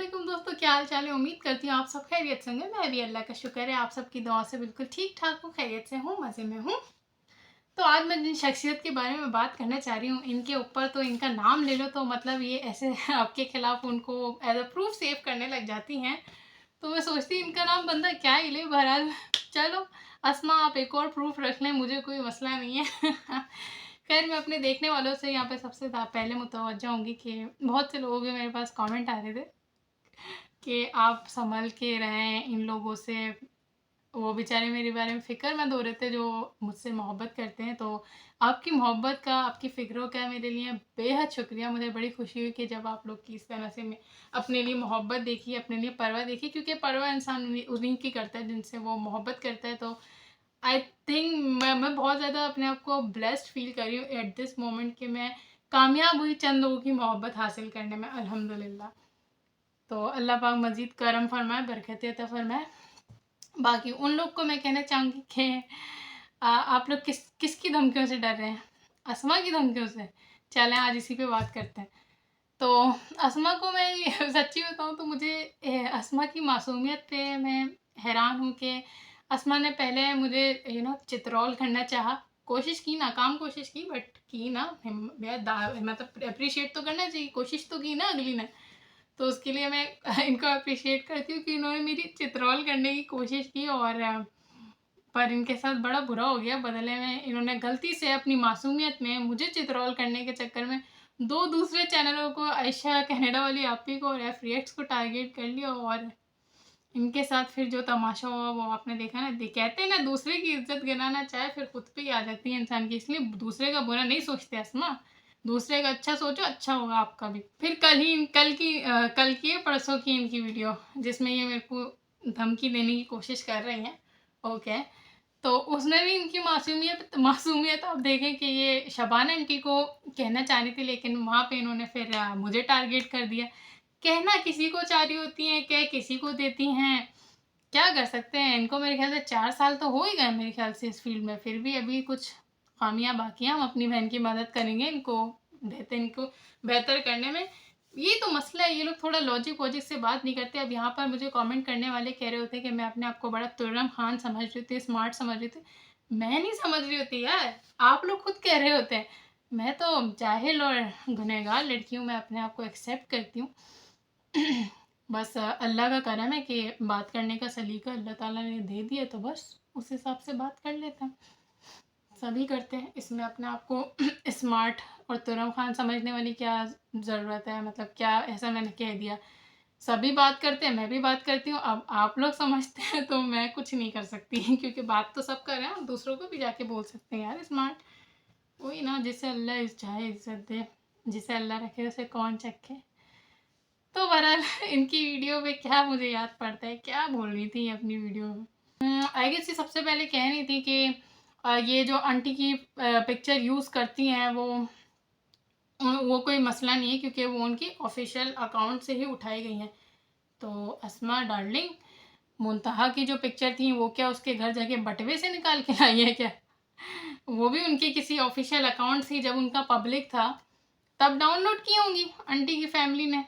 वालेकुम दोस्तों, क्या हाल चाल है। उम्मीद करती हूँ आप सब खैरियत से होंगे। मैं भी अल्लाह का शुक्र है आप सबकी दुआ से बिल्कुल ठीक ठाक हूँ, खैरियत से हूँ, मज़े में हूँ। तो आज मैं जिन शख्सियत के बारे में बात करना चाह रही हूँ, इनके ऊपर तो इनका नाम ले लो तो मतलब ये ऐसे आपके खिलाफ उनको एज अ प्रूफ सेव करने लग जाती हैं। तो मैं सोचती इनका नाम बंदा क्या ही ले। बहरहाल चलो, अस्मा आप एक और प्रूफ रख लें, मुझे कोई मसला नहीं है। खैर, मैं अपने देखने वालों से यहाँ पे सबसे पहले मुतवज्जा होंगी कि बहुत से लोगों के मेरे पास कमेंट आ रहे थे कि आप संभल के रहें इन लोगों से। वो बेचारे मेरे बारे में फ़िक्रमंद हो रहे थे जो मुझसे मोहब्बत करते हैं। तो आपकी मोहब्बत का, आपकी फ़िक्रों का मेरे लिए बेहद शुक्रिया। मुझे बड़ी खुशी हुई कि जब आप लोग की इस तरह से मैं अपने लिए मोहब्बत देखी, अपने लिए परवाह देखी, क्योंकि परवाह इंसान उन्हीं की करता है जिनसे वो मोहब्बत करता है। तो आई थिंक मैं बहुत ज़्यादा अपने आप को ब्लेस्ड फ़ील कर रही हूँ एट दिस मोमेंट कि मैं कामयाब हुई चंद लोगों की मोहब्बत हासिल करने में, अल्हम्दुलिल्लाह। तो अल्लाह पाक मज़ीद करम फरमाए, बरकत अता फरमाए। बाकी उन लोग को मैं कहना चाहूँगी कि आप लोग किसकी धमकियों से डर रहे हैं? अस्मा की धमकियों से? चलें आज इसी पे बात करते हैं। तो अस्मा को मैं सच्ची बताऊँ तो मुझे अस्मा की मासूमियत पे मैं हैरान हूँ कि अस्मा ने पहले मुझे चित्रौल करना चाहा, कोशिश की, नाकाम कोशिश की, बट की ना। मतलब अप्रिशिएट तो करना चाहिए, कोशिश तो की ना अगली ने। तो उसके लिए मैं इनको अप्रिशिएट करती हूँ कि इन्होंने मेरी चित्रौल करने की कोशिश की, और पर इनके साथ बड़ा बुरा हो गया। बदले में इन्होंने गलती से अपनी मासूमियत में मुझे चित्रौल करने के चक्कर में दो दूसरे चैनलों को, आयशा कनाडा वाली आपी को और एफ रिएक्ट्स को टारगेट कर लिया। और इनके साथ फिर जो तमाशा हुआ वो आपने देखा ना। कहते हैं ना, दूसरे की इज्जत गिराना चाहे फिर खुद पे ही आ जाती है इंसान की। इसलिए दूसरे का बुरा नहीं सोचते अस्मा, दूसरे का अच्छा सोचो, अच्छा होगा आपका भी। फिर कल की है परसों की इनकी वीडियो जिसमें ये मेरे को धमकी देने की कोशिश कर रही हैं। ओके, तो उसमें भी इनकी मासूमियत मासूमियत आप देखें कि ये शबाना आंटी को कहना चाह रही थी, लेकिन वहाँ पे इन्होंने फिर मुझे टारगेट कर दिया। कहना किसी को चाह रही होती हैं, कह किसी को देती हैं, क्या कर सकते हैं। इनको मेरे ख्याल से 4 साल तो हो ही गए मेरे ख्याल से इस फील्ड में, फिर भी अभी कुछ खामियां बाकी हैं। हम अपनी बहन की मदद करेंगे इनको बेहतर करने में। ये तो मसला है, ये लोग थोड़ा लॉजिक वॉजिक से बात नहीं करते। अब यहाँ पर मुझे कमेंट करने वाले कह रहे होते हैं कि मैं अपने आप को बड़ा तुर्रम खान समझ रही थी, स्मार्ट समझ रही थी। मैं नहीं समझ रही होती यार, आप लोग खुद कह रहे होते हैं। मैं तो जाहिल और गुनहगार लड़की हूँ, मैं अपने आप को एक्सेप्ट करती हूँ। बस अल्लाह का करम है कि बात करने का सलीका अल्लाह ताला ने दे दिया, तो बस उस हिसाब से बात कर लेते हैं। सभी करते हैं, इसमें अपने आप को स्मार्ट और तुरम खान समझने वाली क्या ज़रूरत है। मतलब क्या ऐसा मैंने कह दिया? सभी बात करते हैं, मैं भी बात करती हूँ। अब आप लोग समझते हैं तो मैं कुछ नहीं कर सकती क्योंकि बात तो सब कर रहे हैं, दूसरों को भी जाके बोल सकते हैं यार स्मार्ट। वही ना, जिसे अल्लाह चाहे इज्जत दे, जिसे अल्लाह रखे उसे कौन चखे। तो बहरहाल इनकी वीडियो में क्या मुझे याद पड़ता है, क्या बोल रही थी अपनी वीडियो में। आई गेस ये सबसे पहले कह रही थी कि ये जो आंटी की पिक्चर यूज़ करती हैं वो कोई मसला नहीं है, क्योंकि वो उनकी ऑफिशियल अकाउंट से ही उठाई गई हैं। तो अस्मा डार्लिंग, मुंतहा की जो पिक्चर थी वो क्या उसके घर जाके बटवे से निकाल के लाई है क्या? वो भी उनकी किसी ऑफिशियल अकाउंट से, जब उनका पब्लिक था तब डाउनलोड की होंगी आंटी की फैमिली ने।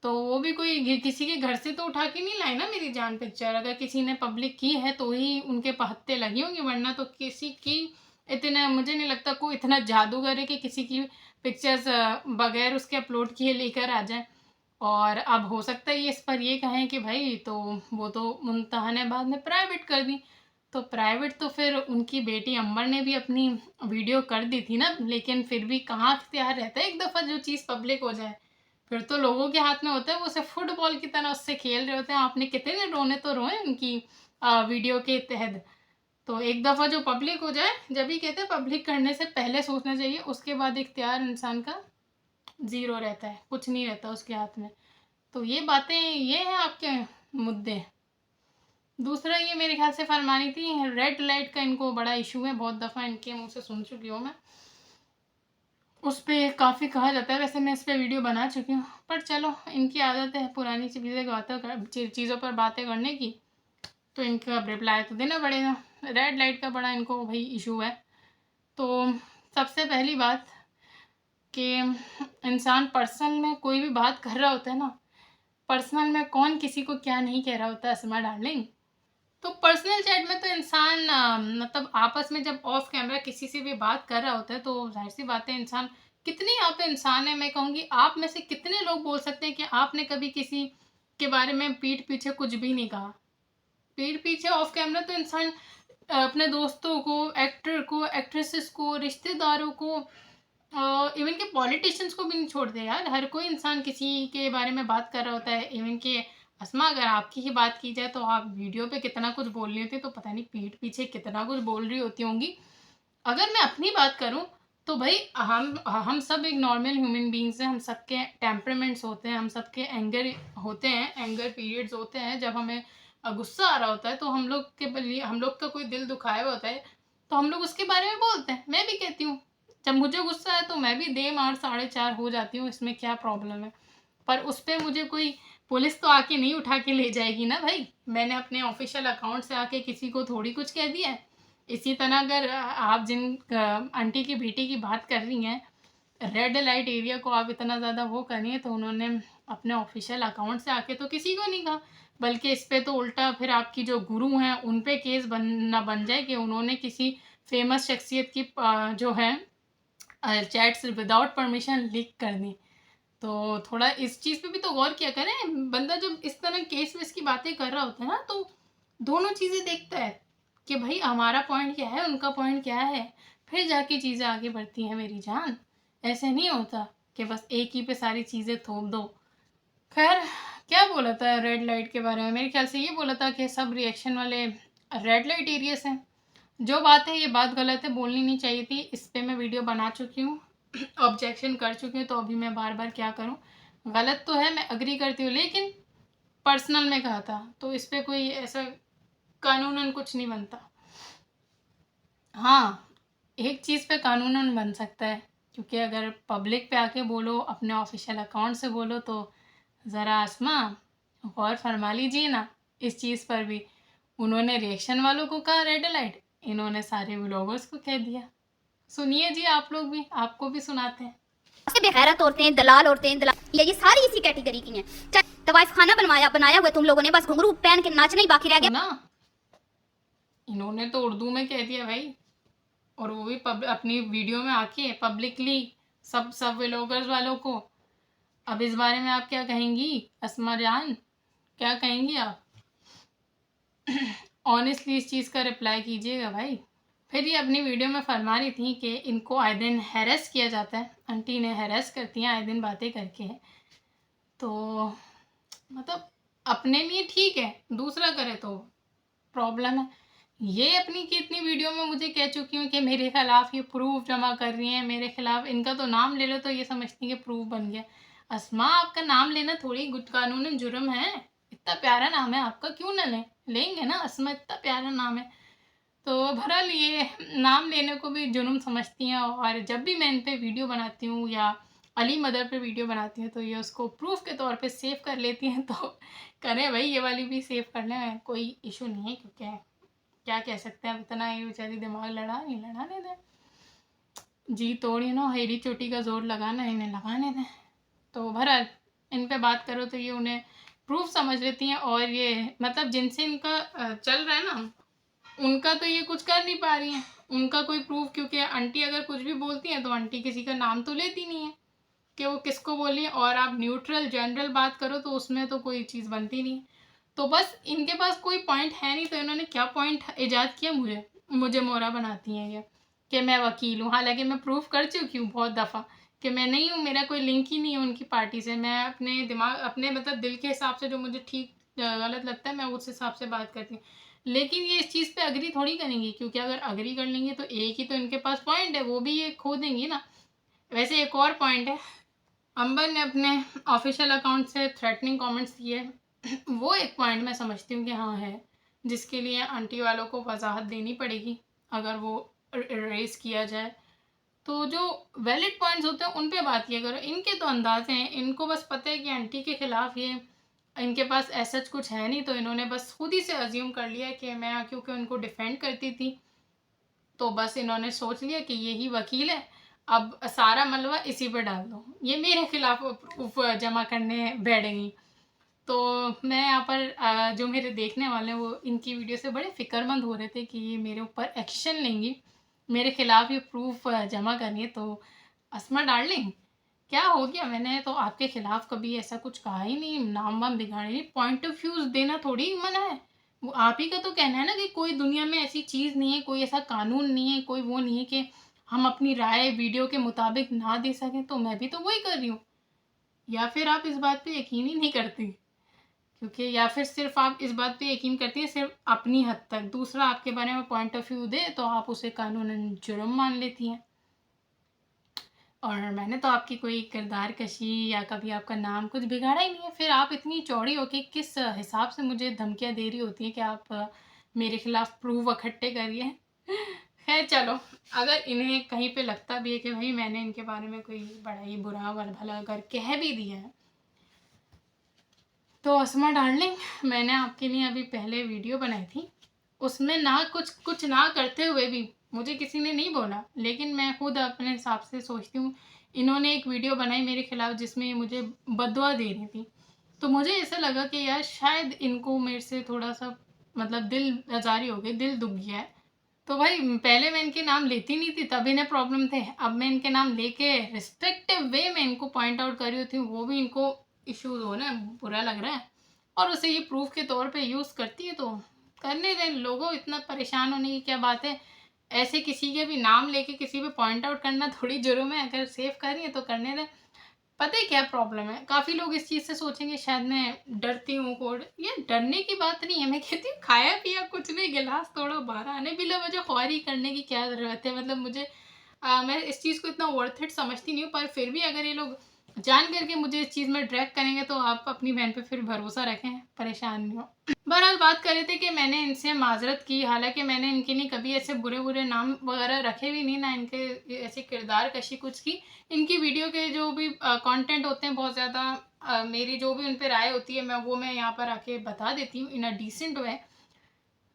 तो वो भी कोई किसी के घर से तो उठा के नहीं लाई ना मेरी जान पिक्चर। अगर किसी ने पब्लिक की है तो ही उनके पहत्ते लगी होंगी, वरना तो किसी की इतना, मुझे नहीं लगता कोई इतना जादूगर है कि किसी की पिक्चर्स बगैर उसके अपलोड किए लेकर आ जाए। और अब हो सकता है इस पर ये कहें कि भाई तो वो तो मुमताहा ने बाद में प्राइवेट कर दी। तो प्राइवेट तो फिर उनकी बेटी अंबर ने भी अपनी वीडियो कर दी थी ना, लेकिन फिर भी कहाँ इख्तियार रहता है एक दफ़ा जो चीज़ पब्लिक हो जाए। फिर तो लोगों के हाथ में होता है, वो उसे फुटबॉल की तरह उससे खेल रहे होते हैं। आपने कितने रोने तो रोए उनकी वीडियो के तहत। तो एक दफ़ा जो पब्लिक हो जाए, जब भी कहते हैं पब्लिक करने से पहले सोचना चाहिए, उसके बाद इख्तियार इंसान का ज़ीरो रहता है, कुछ नहीं रहता उसके हाथ में। तो ये बातें, ये हैं आपके मुद्दे। दूसरा ये मेरे ख्याल से फरमानी थी, रेड लाइट का इनको बड़ा इशू है, बहुत दफ़ा इनके मुँह से सुन चुकी हूँ मैं। उस पर काफ़ी कहा जाता है, वैसे मैं इस पर वीडियो बना चुकी हूँ, पर चलो इनकी आदत है पुरानी चीज़ों पर बातें करने की, तो इनका रिप्लाई तो देना पड़ेगा। रेड लाइट का बड़ा इनको भाई इशू है। तो सबसे पहली बात कि इंसान पर्सनल में कोई भी बात कर रहा होता है ना, पर्सनल में कौन किसी को क्या नहीं कह रहा होता अस्मा डार्लिंग। तो पर्सनल चैट में तो इंसान मतलब आपस में जब ऑफ कैमरा किसी से भी बात कर रहा होता है तो जाहिर सी बात है इंसान, कितने आप इंसान है, मैं कहूँगी आप में से कितने लोग बोल सकते हैं कि आपने कभी किसी के बारे में पीठ पीछे कुछ भी नहीं कहा। पीठ पीछे ऑफ कैमरा तो इंसान अपने दोस्तों को, एक्टर को, एक्ट्रेसेस को, रिश्तेदारों को, इवन के पॉलिटिशियंस को भी नहीं छोड़ते यार। हर कोई इंसान किसी के बारे में बात कर रहा होता है। इवन के अस्मा, अगर आपकी ही बात की जाए तो आप वीडियो पे कितना कुछ बोल रही होती, तो पता नहीं पीठ पीछे कितना कुछ बोल रही होती होंगी। अगर मैं अपनी बात करूं तो भाई हम सब एक नॉर्मल ह्यूमन बींग्स हैं। हम सबके टेम्परामेंट्स होते हैं, हम सबके एंगर होते हैं, एंगर पीरियड्स होते हैं। जब हमें गुस्सा आ रहा होता है तो हम लोग के लिए, हम लोग का कोई दिल दुखाया हुआ होता है तो हम लोग उसके बारे में बोलते हैं। मैं भी कहती हूँ जब मुझे गुस्सा है तो मैं भी दे मार 4.5 हो जाती हूँ, इसमें क्या प्रॉब्लम है। पर उस पर मुझे कोई पुलिस तो आके नहीं उठा के ले जाएगी ना भाई। मैंने अपने ऑफिशियल अकाउंट से आके किसी को थोड़ी कुछ कह दिया है। इसी तरह अगर आप जिन आंटी की बेटी की बात कर रही हैं, रेड लाइट एरिया को आप इतना ज़्यादा वो करिए, तो उन्होंने अपने ऑफिशियल अकाउंट से आके तो किसी को नहीं कहा, बल्कि इस पे तो उल्टा फिर आपकी जो गुरु हैं उन पे केस बन जाए कि उन्होंने किसी फेमस शख्सियत की जो है चैट्स विदाउट परमिशन लीक कर दी। तो थोड़ा इस चीज़ पे भी तो गौर किया करें। बंदा जब इस तरह केस वेस की बातें कर रहा होता है ना, तो दोनों चीज़ें देखता है कि भाई हमारा पॉइंट क्या है, उनका पॉइंट क्या है, फिर जाके चीज़ें आगे बढ़ती हैं मेरी जान। ऐसे नहीं होता कि बस एक ही पे सारी चीज़ें थोप दो। खैर, क्या बोला था रेड लाइट के बारे में? मेरे ख्याल से ये बोला था कि सब रिएक्शन वाले रेड लाइट एरियास हैं। जो बात है ये बात गलत है, बोलनी नहीं चाहिए थी। इस पे मैं वीडियो बना चुकी हूँ, ऑब्जेक्शन कर चुकी हूँ, तो अभी मैं बार बार क्या करूँ। गलत तो है, मैं अग्री करती हूँ, लेकिन पर्सनल में कहा था तो इस पे कोई ऐसा कानूनन कुछ नहीं बनता। हाँ, एक चीज़ पे कानूनन बन सकता है, क्योंकि अगर पब्लिक पे आके बोलो, अपने ऑफिशियल अकाउंट से बोलो, तो ज़रा आसमा गौर फरमा लीजिए ना इस चीज़ पर भी। उन्होंने रिएक्शन वालों को कहा रेड लाइट, इन्होंने सारे व्लॉगर्स को कह दिया। सुनिए जी, आप लोग भी, आपको भी सुनाते हैं। से बेगैरत औरतें, दलाल औरतें, दलाल ये सारी इसी कैटेगरी की हैं। तवाइफ खाना बनाया हुआ तुम लोगों ने, बस घुंघरू पहन के नाचना ही बाकी रह गया ना। इन्होंने तो उर्दू में कह दिया भाई, और वो भी अपनी वीडियो में आके पब्लिकली सब व्लॉगर्स वालों को। अब इस बारे में आप क्या कहेंगी अस्मा जान, क्या कहेंगी आप? ऑनेस्टली इस चीज़ का रिप्लाई कीजिएगा भाई। फिर ये अपनी वीडियो में फरमा रही थी कि इनको आए दिन हैरेस किया जाता है, आंटी ने हैरेस करती हैं आए दिन बातें करके। तो मतलब अपने लिए ठीक है, दूसरा करे तो प्रॉब्लम है। ये अपनी कितनी वीडियो में मुझे कह चुकी हूँ कि मेरे खिलाफ ये प्रूफ जमा कर रही हैं, मेरे खिलाफ इनका तो नाम ले लो तो ये समझती हैं कि प्रूफ बन गया। अस्मा, आपका नाम लेना थोड़ी गुड कानूनन जुर्म है। इतना प्यारा नाम है आपका, क्यों ना लेंगे ना अस्मा, इतना प्यारा नाम है। तो बहरहाल ये नाम लेने को भी जुर्म समझती हैं, और जब भी मैं इन पे वीडियो बनाती हूँ या अली मदर पे वीडियो बनाती हूँ तो ये उसको प्रूफ के तौर पे सेव कर लेती हैं। तो करें भाई, ये वाली भी सेव कर लें, कोई इशू नहीं है। क्योंकि क्या कह सकते हैं, अब इतना ये बेचारी दिमाग लड़ाने दें, जी तोड़ी ना हेरी चोटी का जोर लगाना है, इन्हें लगाने दें। तो बहरहाल इन पे बात करो तो ये उन्हें प्रूफ समझ लेती हैं, और ये मतलब जिनसे इनका चल रहा है ना, उनका तो ये कुछ कर नहीं पा रही हैं, उनका कोई प्रूफ। क्योंकि आंटी अगर कुछ भी बोलती हैं तो आंटी किसी का नाम तो लेती नहीं है कि वो किसको बोली है, और आप न्यूट्रल जनरल बात करो तो उसमें तो कोई चीज़ बनती नहीं। तो बस इनके पास कोई पॉइंट है नहीं, तो इन्होंने क्या पॉइंट ईजाद किया, मुझे मोहरा बनाती हैं ये कि मैं वकील हूँ। हालांकि मैं प्रूफ कर चुकी हूँ बहुत दफ़ा कि मैं नहीं हूँ, मेरा कोई लिंक ही नहीं है उनकी पार्टी से। मैं अपने दिमाग, अपने मतलब दिल के हिसाब से जो मुझे ठीक गलत लगता है मैं उस हिसाब से बात करती हूँ। लेकिन ये इस चीज़ पे अग्री थोड़ी करेंगी, क्योंकि अगर अग्री कर लेंगे तो एक ही तो इनके पास पॉइंट है, वो भी ये खो देंगी ना। वैसे एक और पॉइंट है, अंबर ने अपने ऑफिशियल अकाउंट से थ्रेटनिंग कमेंट्स दिए। वो एक पॉइंट मैं समझती हूँ कि हाँ है, जिसके लिए आंटी वालों को वजाहत देनी पड़ेगी अगर वो रेस किया जाए। तो जो वैलिड पॉइंट्स होते हैं उन पे बात किया करो। इनके तो अंदाजे हैं, इनको बस पता है कि आंटी के खिलाफ ये, इनके पास ऐसा कुछ है नहीं, तो इन्होंने बस खुद ही से अज्यूम कर लिया कि मैं क्योंकि उनको डिफेंड करती थी तो बस इन्होंने सोच लिया कि यही वकील है, अब सारा मलबा इसी पे डाल दो, ये मेरे खिलाफ प्रूफ जमा करने बैठेंगी। तो मैं यहाँ पर जो मेरे देखने वाले हैं वो इनकी वीडियो से बड़े फ़िक्रमंद हो रहे थे कि ये मेरे ऊपर एक्शन लेंगी, मेरे खिलाफ़ ये प्रूफ़ जमा करेंगे। तो अस्मा डार्लिंग, क्या हो गया? मैंने तो आपके खिलाफ़ कभी ऐसा कुछ कहा ही नहीं, नाम-वाम बिगाड़े नहीं, पॉइंट ऑफ व्यूज़ देना थोड़ी मना है। वो आप ही का तो कहना है ना कि कोई दुनिया में ऐसी चीज़ नहीं है, कोई ऐसा कानून नहीं है, कोई वो नहीं है कि हम अपनी राय वीडियो के मुताबिक ना दे सकें, तो मैं भी तो वही कर रही हूँ। या फिर आप इस बात पे यकीन ही नहीं करती? क्योंकि या फिर सिर्फ़ आप इस बात पे यकीन करती हैं सिर्फ़ अपनी हद तक, दूसरा आपके बारे में पॉइंट ऑफ व्यू दे तो आप उसे कानूनन जुर्म मान लेती हैं। और मैंने तो आपकी कोई किरदार कशी या कभी आपका नाम कुछ बिगाड़ा ही नहीं है, फिर आप इतनी चौड़ी होके किस हिसाब से मुझे धमकियाँ दे रही होती हैं कि आप मेरे खिलाफ़ प्रूफ़ इकट्ठे करिए। खैर चलो, अगर इन्हें कहीं पे लगता भी है कि भई मैंने इनके बारे में कोई बड़ा ही बुरा भला अगर कह भी दिया है, तो अस्मा डार्लिंग, मैंने आपके लिए अभी पहले वीडियो बनाई थी, उसमें ना कुछ ना करते हुए भी मुझे किसी ने नहीं बोला, लेकिन मैं खुद अपने हिसाब से सोचती हूँ, इन्होंने एक वीडियो बनाई मेरे खिलाफ़ जिसमें ये मुझे बददुआ दे रही थी। तो मुझे ऐसा लगा कि यार शायद इनको मेरे से थोड़ा-सा मतलब दिल आज़ारी हो गई, दिल दुख गया है। तो भाई पहले मैं इनके नाम लेती नहीं थी तब इन्हें प्रॉब्लम थे, अब मैं इनके नाम लेके रिस्ट्रिक्टिव वे में इनको पॉइंट आउट कर रही होती हूँ, वो भी इनको इश्यूज हो ना बुरा लग रहा है और उसे ये प्रूफ के तौर पे यूज़ करती है, तो करने दें, लोगों इतना परेशान होने की क्या बात है। ऐसे किसी के भी नाम लेके किसी पे पॉइंट आउट करना थोड़ी जुर्म है, अगर सेव कर रही है तो करने दें। पता है क्या प्रॉब्लम है? काफ़ी लोग इस चीज़ से सोचेंगे शायद मैं डरती हूँ कोड, ये डरने की बात नहीं है। मैं कहती हूँ खाया-पिया कुछ नहीं, गिलास तोड़ा बाहर आने, बिला वजह ख्वारी करने की क्या ज़रूरत है? मतलब मुझे मैं इस चीज़ को इतना वर्थ इट समझती नहीं हूँ, पर फिर भी अगर ये लोग जान करके मुझे इस चीज़ में ड्रैग करेंगे तो आप अपनी बहन पे फिर भरोसा रखें, परेशान नहीं हो। बहरहाल बात कर रहे थे कि मैंने इनसे माज़रत की, हालाँकि मैंने इनके लिए कभी ऐसे बुरे-बुरे नाम वगैरह रखे भी नहीं, ना इनके ऐसी किरदार कशी कुछ की। इनकी वीडियो के जो भी कंटेंट होते हैं बहुत ज़्यादा मेरी जो भी उन पे राय होती है मैं यहाँ पर आके बता देती हूँ इन अ डिसेंट वे।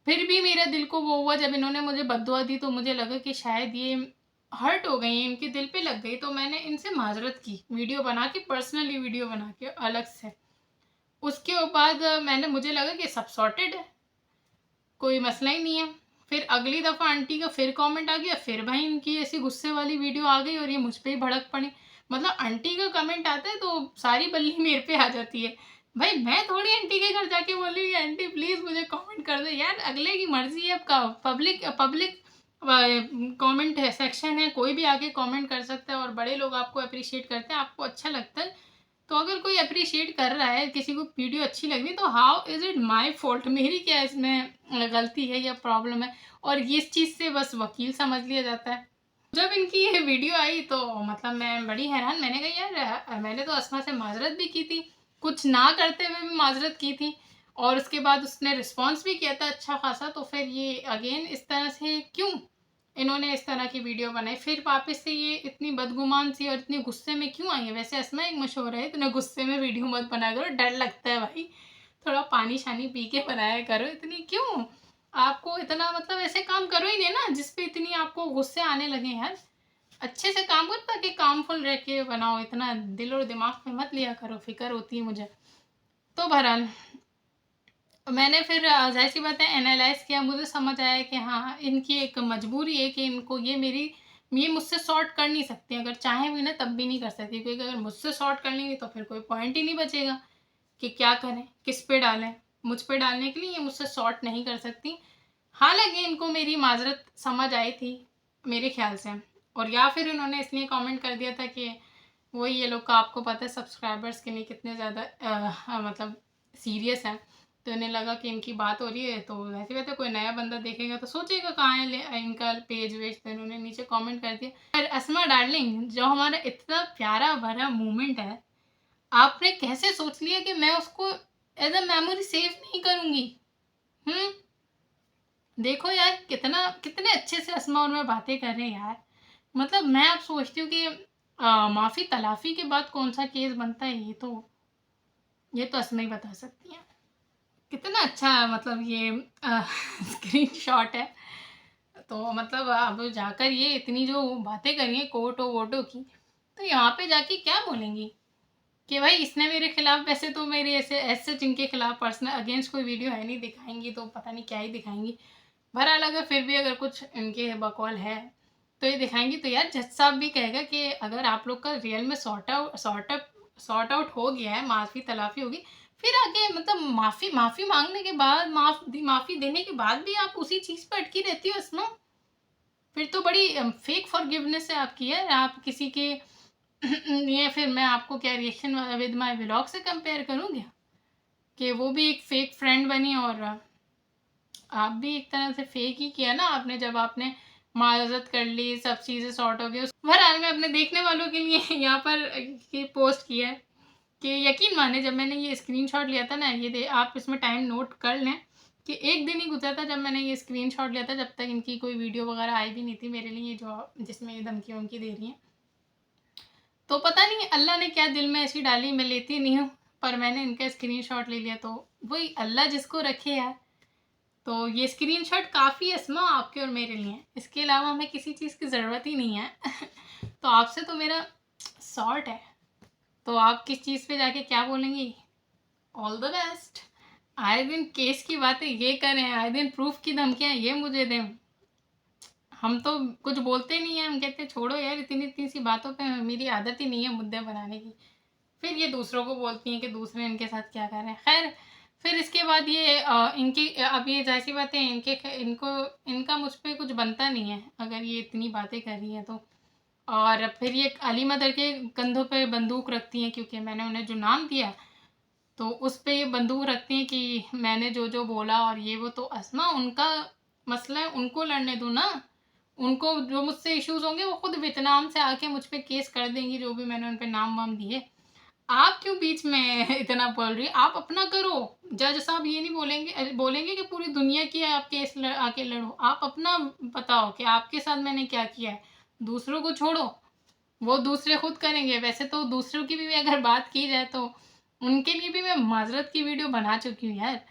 फिर भी मेरे दिल को वो हुआ जब इन्होंने मुझे बद्दुआ दी, तो मुझे लगा कि शायद ये हर्ट हो गई हैं, इनके दिल पे लग गई, तो मैंने इनसे माज़रत की, वीडियो बना के, पर्सनली वीडियो बना के अलग से। उसके बाद मैंने मुझे लगा कि सब सॉर्टेड है, कोई मसला ही नहीं है। फिर अगली दफ़ा आंटी का फिर कमेंट आ गया, फिर भाई इनकी ऐसी गुस्से वाली वीडियो आ गई और ये मुझ पे ही भड़क पड़ी। मतलब आंटी का कमेंट आता है तो सारी बल्ली मेरे पे आ जाती है। भाई मैं थोड़ी आंटी के घर जाके बोल रही हूँ आंटी प्लीज़ मुझे कमेंट कर दो, यार अगले की मर्ज़ी है, आपका पब्लिक पब्लिक कमेंट है, सेक्शन है, कोई भी आके कमेंट कर सकता है और बड़े लोग आपको अप्रिशिएट करते हैं, आपको अच्छा लगता है, तो अगर कोई अप्रिशिएट कर रहा है, किसी को वीडियो अच्छी लग रही है, तो how is it my fault? मेरी क्या इसमें गलती है या प्रॉब्लम है? और ये इस चीज़ से बस वकील समझ लिया जाता है। जब इनकी ये वीडियो आई तो मतलब मैं बड़ी हैरान, मैंने कहा यार मैंने तो अस्मा से माज़रत भी की थी, कुछ ना करते हुए भी माज़रत की थी और उसके बाद उसने रिस्पॉन्स भी किया था अच्छा खासा, तो फिर ये अगेन इस तरह से क्यों इन्होंने इस तरह की वीडियो बनाई? फिर वापस से ये इतनी बदगुमान सी और इतनी गुस्से में क्यों आई है? वैसे अस्मा एक मशहूर है, इतने गुस्से में वीडियो मत बनाया करो, डर लगता है भाई। थोड़ा पानी-शानी पी के बनाया करो, इतनी क्यों? आपको इतना मतलब ऐसे काम करो ही नहीं ना जिस पे इतनी आपको गुस्से आने लगे यार। अच्छे से काम करो ताकि कामफुल रह के बनाओ, इतना दिल और दिमाग पे मत लिया करो, फ़िक्र होती है मुझे। तो बहरहाल मैंने फिर ज़ाहिर-सी बात है एनालाइज़ किया, मुझे समझ आया कि हाँ, इनकी एक मजबूरी है कि इनको ये मुझसे सॉर्ट कर नहीं सकती, अगर चाहें भी ना तब भी नहीं कर सकती, क्योंकि अगर मुझसे सॉर्ट कर लेंगी तो फिर कोई पॉइंट ही नहीं बचेगा कि क्या करें, किस पे डालें। मुझ पे डालने के लिए ये मुझसे सॉर्ट नहीं कर सकती। हालाँकि इनको मेरी माज़रत समझ आई थी मेरे ख़्याल से, और या फिर उन्होंने इसलिए कमेंट कर दिया था कि वही ये लोग का आपको पता है सब्सक्राइबर्स के लिए कितने ज़्यादा मतलब सीरियस हैं। तो इन्हें लगा कि इनकी बात हो रही है तो ज़ाहिर-सी बात है कोई नया बंदा देखेगा तो सोचेगा कहाँ है इनका पेज-वेज, तो इन्होंने नीचे कमेंट कर दिया। पर अस्मा डार्लिंग, जो हमारा इतना प्यारा भरा मोमेंट है, आपने कैसे सोच लिया कि मैं उसको एज़ अ मेमोरी सेव नहीं करूँगी? हुँ? देखो यार कितने अच्छे से अस्मा और मैं बातें कर रहे हैं यार। मतलब मैं अब सोचती हूँ कि माफ़ी तलाफ़ी के बाद कौन-सा केस बनता है, ये तो अस्मा ही बता सकती हैं। कितना अच्छा मतलब ये स्क्रीनशॉट है। तो मतलब अब जाकर ये इतनी जो बातें करी हैं कोर्टो-वोर्टो की, तो यहाँ पे जाके क्या बोलेंगी? कि भाई इसने मेरे खिलाफ, वैसे तो मेरे ऐसे ऐसे जिनके खिलाफ पर्सनल अगेंस्ट कोई वीडियो है नहीं, दिखाएंगी तो पता नहीं क्या ही दिखाएंगी। बहरहाल अगर फिर भी अगर कुछ इनके बकौल है तो ये दिखाएंगी, तो यार जज साहब भी कहेगा कि अगर आप लोग का रियल में सॉर्ट आउट हो गया है, माफ़ी तलाफ़ी होगी, फिर आगे मतलब माफ़ी मांगने के बाद, माफ़ी देने के बाद भी आप उसी चीज़ पर अटकी रहती हो इसमें, फिर तो बड़ी फेक फॉरगिवनेस है आपकी यार। आप किसी के ये फिर मैं आपको क्या रिएक्शन विद माय व्लॉग से कंपेयर करूँ क्या, कि वो भी एक फेक फ्रेंड बनी और आप भी एक तरह से फेक ही किया ना आपने, जब आपने माजरत कर ली, सब चीज़ें सॉर्ट हो गई। बहरहाल मैं अपने देखने वालों के लिए यहाँ पर ये पोस्ट किया है कि यकीन माने जब मैंने ये स्क्रीनशॉट लिया था ना, ये आप इसमें टाइम नोट कर लें कि एक दिन ही गुजरा था जब मैंने ये स्क्रीनशॉट लिया था, जब तक इनकी कोई वीडियो वगैरह आई भी नहीं थी मेरे लिए, जो जिसमें ये धमकी वमकी दे रही हैं। तो पता नहीं अल्लाह ने क्या दिल में ऐसी डाली, मैं लेती नहीं हूँ, पर मैंने इनका स्क्रीनशॉट ले लिया। तो वही अल्लाह जिसको रखे यार। तो ये स्क्रीनशॉट काफ़ी अस्मा आपके और मेरे लिए, इसके अलावा हमें किसी चीज़ की ज़रूरत ही नहीं है। तो आपसे तो मेरा सॉर्ट है, तो आप किस चीज़ पे जाके क्या बोलेंगी? All the best. आए दिन केस की बातें ये करें, आए दिन प्रूफ की धमकियाँ ये मुझे दें, हम तो कुछ बोलते नहीं हैं, हम कहते हैं छोड़ो यार, इतनी इतनी सी बातों पे मेरी आदत ही नहीं है मुद्दे बनाने की। फिर ये दूसरों को बोलती हैं कि दूसरे इनके साथ क्या कर रहे हैं। खैर फिर इसके बाद ये इनकी अब ये जाहिर सी बातें इनका मुझ पर कुछ बनता नहीं है अगर ये इतनी बातें कर रही हैं तो। और फिर ये अली मदर के कंधों पे बंदूक रखती हैं, क्योंकि मैंने उन्हें जो नाम दिया तो उस पे ये बंदूक रखती हैं कि मैंने जो जो बोला और ये वो। तो अस्मा उनका मसला है, उनको लड़ने दो ना, उनको जो मुझसे इश्यूज होंगे वो खुद वियतनाम से आके मुझ पे केस कर देंगी, जो भी मैंने उन पे नाम वाम दिए। आप क्यों बीच में इतना बोल रही है? आप अपना करो। जज साहब ये नहीं बोलेंगे कि पूरी दुनिया की आप केस आके लड़ो। आप अपना बताओ कि आपके साथ मैंने क्या किया है, दूसरों को छोड़ो, वो दूसरे खुद करेंगे। वैसे तो दूसरों की भी अगर बात की जाए तो उनके लिए भी मैं माजरत की वीडियो बना चुकी हूँ यार।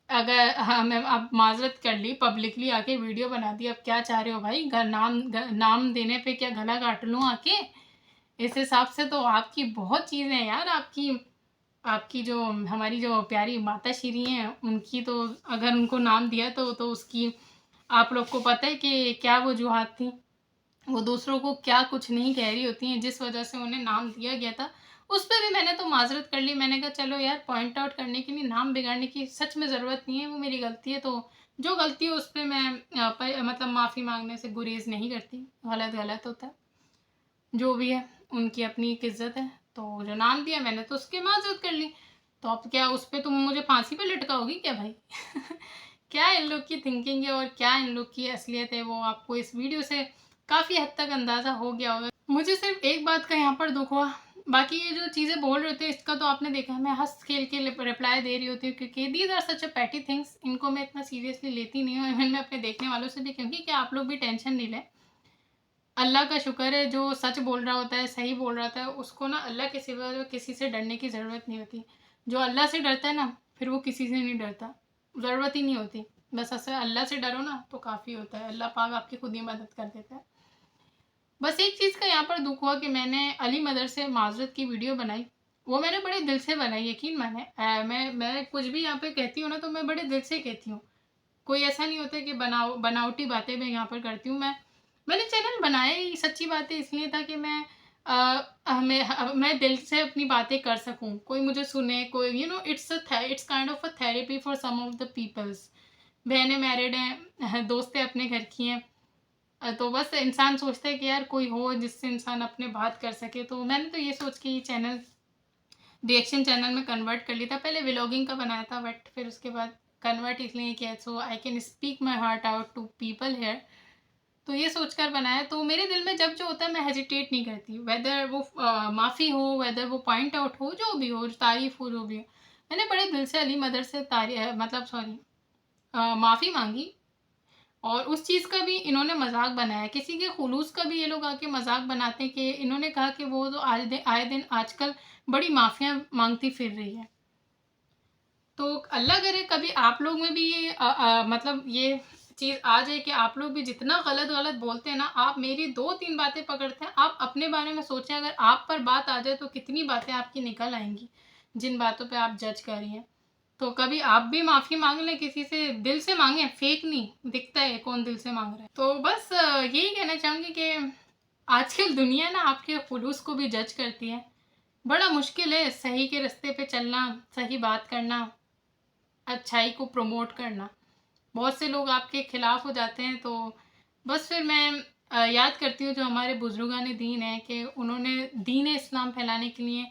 अगर हाँ मैं अब माजरत कर ली, पब्लिकली आके वीडियो बना दी, अब क्या चाह रहे हो भाई? नाम देने पे क्या गला काट लूँ आके? इस हिसाब से तो आपकी बहुत चीज़ें हैं यार। आपकी आपकी जो हमारी जो प्यारी माता श्री हैं उनकी तो अगर उनको नाम दिया तो उसकी आप लोग को पता है कि क्या वजूहात थी, वो दूसरों को क्या कुछ नहीं कह रही होती हैं, जिस वजह से उन्हें नाम दिया गया था उस पर भी मैंने तो माजरत कर ली। मैंने कहा चलो यार, पॉइंट आउट करने के लिए, नाम बिगाड़ने की सच में ज़रूरत नहीं है, वो मेरी गलती है। तो जो गलती है उस पर मैं मतलब माफ़ी मांगने से गुरेज नहीं करती। गलत गलत होता है, जो भी है उनकी अपनी एक इज्जत है। तो जो नाम दिया मैंने तो उसकी माजरत कर ली। तो अब क्या उस पर तुम मुझे फांसी पे लटकाओगी क्या भाई? क्या इन लोग की थिंकिंग है और क्या इन लोग की असलियत है, वो आपको इस वीडियो से काफ़ी हद तक अंदाज़ा हो गया होगा। मुझे सिर्फ एक बात का यहाँ पर दुख हुआ, बाकी ये जो चीज़ें बोल रहे थे इसका तो आपने देखा, मैं हंस खेल के रिप्लाई दे रही होती हूँ, क्योंकि these are such a petty things, इनको मैं इतना सीरियसली लेती नहीं हूँ। इवन मैं अपने देखने वालों से भी, क्योंकि क्या आप लोग भी टेंशन नहीं लें। अल्लाह का शुक्र है, जो सच बोल रहा होता है, सही बोल रहा होता है, उसको ना अल्लाह के सिवा किसी से डरने की ज़रूरत नहीं होती। जो अल्लाह से डरता है ना, फिर वो किसी से नहीं डरता, ज़रूरत ही नहीं होती। बस ऐसे अल्लाह से डरो ना तो काफ़ी होता है, अल्लाह पाक आपकी खुद ही मदद कर देता है। बस एक चीज़ का यहाँ पर दुख हुआ कि मैंने अली मदर से माजरत की वीडियो बनाई, वो मैंने बड़े दिल से बनाई, यकीन माने। मैं कुछ भी यहाँ पे कहती हूँ ना तो मैं बड़े दिल से कहती हूँ, कोई ऐसा नहीं होता कि बनावटी बातें मैं यहाँ पर करती हूँ। मैंने चैनल बनाया ही सच्ची बातें इसलिए था कि मैं दिल से अपनी बातें कर सकूँ, कोई मुझे सुने, कोई it's kind of a therapy for some of the peoples. बहनें मैरिड हैं, दोस्तें अपने घर की हैं, तो बस इंसान सोचता है कि यार कोई हो जिससे इंसान अपने बात कर सके। तो मैंने तो ये सोच के ये चैनल रिएक्शन चैनल में कन्वर्ट कर लिया था। पहले व्लॉगिंग का बनाया था, बट फिर उसके बाद कन्वर्ट इसलिए किया so I can speak my heart out to people here. तो ये सोचकर बनाया। तो मेरे दिल में जब जो होता है मैं हेजिटेट नहीं करती, वेदर वो माफ़ी हो, वेदर वो पॉइंट आउट हो, जो भी हो, तारीफ हो, जो भी हो। मैंने बड़े दिल से अली मदर से मतलब सॉरी माफ़ी मांगी। और उस चीज़ का भी इन्होंने मजाक बनाया, किसी के खुलूस का भी ये लोग आके मजाक बनाते हैं कि इन्होंने कहा कि वो तो आए दिन आजकल बड़ी माफ़ियाँ मांगती फिर रही है। तो अल्लाह करे कभी आप लोग में भी ये मतलब ये चीज़ आ जाए कि आप लोग भी जितना गलत बोलते हैं ना, आप मेरी 2-3 बातें पकड़ते हैं, आप अपने बारे में सोचें, अगर आप पर बात आ जाए तो कितनी बातें आपकी निकल आएँगी, जिन बातों पे आप जज कर रही हैं। तो कभी आप भी माफ़ी माँग लें किसी से, दिल से माँगें, फेक नहीं, दिखता है कौन दिल से माँग रहा है। तो बस यही कहना चाहूँगी कि आजकल दुनिया ना आपके खुलूस को भी जज करती है। बड़ा मुश्किल है सही के रास्ते पे चलना, सही बात करना, अच्छाई को प्रमोट करना। बहुत से लोग आपके खिलाफ हो जाते हैं, तो बस फिर मैं याद करती हूँ जो हमारे बुजुर्गान दीन है कि उन्होंने दीन इस्लाम फैलाने के लिए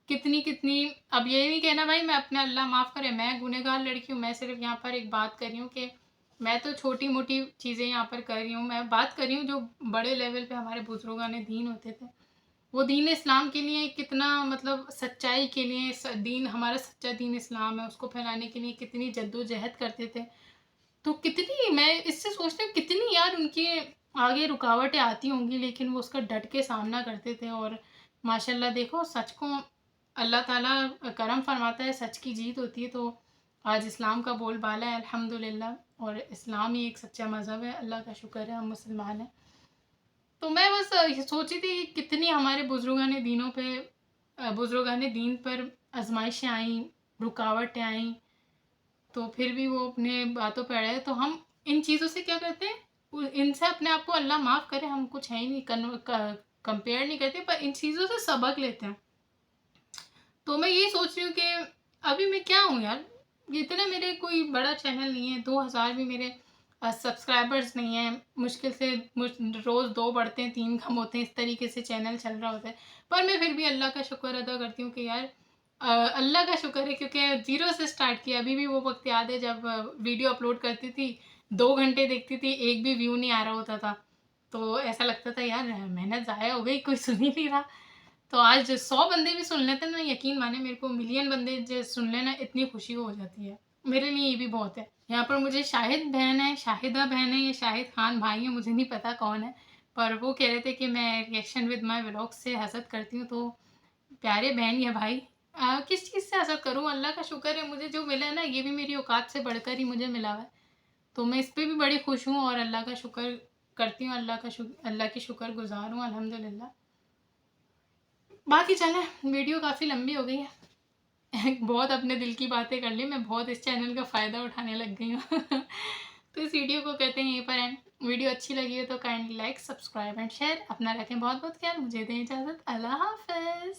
कितनी कितनी, अब ये नहीं कहना भाई मैं अपने अल्लाह माफ़ करे मैं गुनहगार लड़की हूँ, मैं सिर्फ यहाँ पर एक बात कर रही हूँ कि मैं तो छोटी मोटी चीज़ें यहाँ पर कर रही हूँ, मैं बात कर रही हूँ जो बड़े लेवल पे हमारे बुजुर्गान दीन होते थे, वो दीन इस्लाम के लिए कितना, मतलब सच्चाई के लिए, दीन हमारा सच्चा दीन इस्लाम है उसको फैलाने के लिए कितनी जद्दोजहद करते थे। तो कितनी, मैं इससे सोचती हूँ कितनी यार उनके आगे रुकावटें आती होंगी, लेकिन वो उसका डट के सामना करते थे। और माशाल्लाह देखो सच को अल्लाह ताला करम फरमाता है, सच की जीत होती है। तो आज इस्लाम का बोलबाला है अल्हम्दुलिल्लाह, और इस्लाम ही एक सच्चा मज़हब है, अल्लाह का शुक्र है हम मुसलमान हैं। तो मैं बस ये सोची थी कि कितनी हमारे बुजुर्गान दीन पर आजमाइशें आईं, रुकावटें आईं, तो फिर भी वो अपने बातों पे अड़े। तो हम इन चीज़ों से क्या करते हैं, इनसे अपने आप को अल्लाह माफ़ करे, हम कुछ है ही नहीं, कंपेयर नहीं करते, पर इन चीज़ों से सबक लेते हैं। तो मैं यही सोच रही हूँ कि अभी मैं क्या हूँ यार, इतना मेरे कोई बड़ा चैनल नहीं है, 2000 भी मेरे सब्सक्राइबर्स नहीं हैं, मुश्किल से रोज़ 2 बढ़ते हैं 3 कम होते हैं, इस तरीके से चैनल चल रहा होता है। पर मैं फिर भी अल्लाह का शुक्र अदा करती हूँ कि यार अल्लाह का शुक्र है, क्योंकि 0 से स्टार्ट किया। अभी भी वो वक्त याद है जब वीडियो अपलोड करती थी, 2 घंटे देखती थी, एक भी व्यू नहीं आ रहा होता था, तो ऐसा लगता था यार मेहनत ज़ाया हो गई, कोई सुन ही नहीं रहा। तो आज 100 बंदे भी सुन लेते हैं ना, यकीन माने मेरे को मिलियन बंदे जो सुन लेना, इतनी खुशी हो जाती है, मेरे लिए ये भी बहुत है। यहाँ पर मुझे शाहिद बहन है, शाहिदा बहन है, या शाहिद खान भाई है, मुझे नहीं पता कौन है, पर वो कह रहे थे कि मैं रिएक्शन विद माय व्लॉग से हसद करती हूँ। तो प्यारे बहन या भाई, किस चीज़ से हसद करूँ, अल्लाह का शुक्र है मुझे जो मिला है ना, ये भी मेरी औकात से बढ़कर ही मुझे मिला हुआ है, तो मैं इस पर भी बड़ी खुश हूँ और अल्लाह का शुक्र करती हूँ, अल्लाह की शुक्र गुजार हूँ अल्हम्दुलिल्लाह। बाकी चलें, वीडियो काफ़ी लंबी हो गई है बहुत अपने दिल की बातें कर ली, मैं बहुत इस चैनल का फ़ायदा उठाने लग गई हूँ तो इस वीडियो को कहते हैं यहीं पर एंड। वीडियो अच्छी लगी हो तो kindly like, subscribe and share. अपना रखें बहुत बहुत ख्याल, मुझे दें इजाज़त, अल्लाह हाफ़िज़।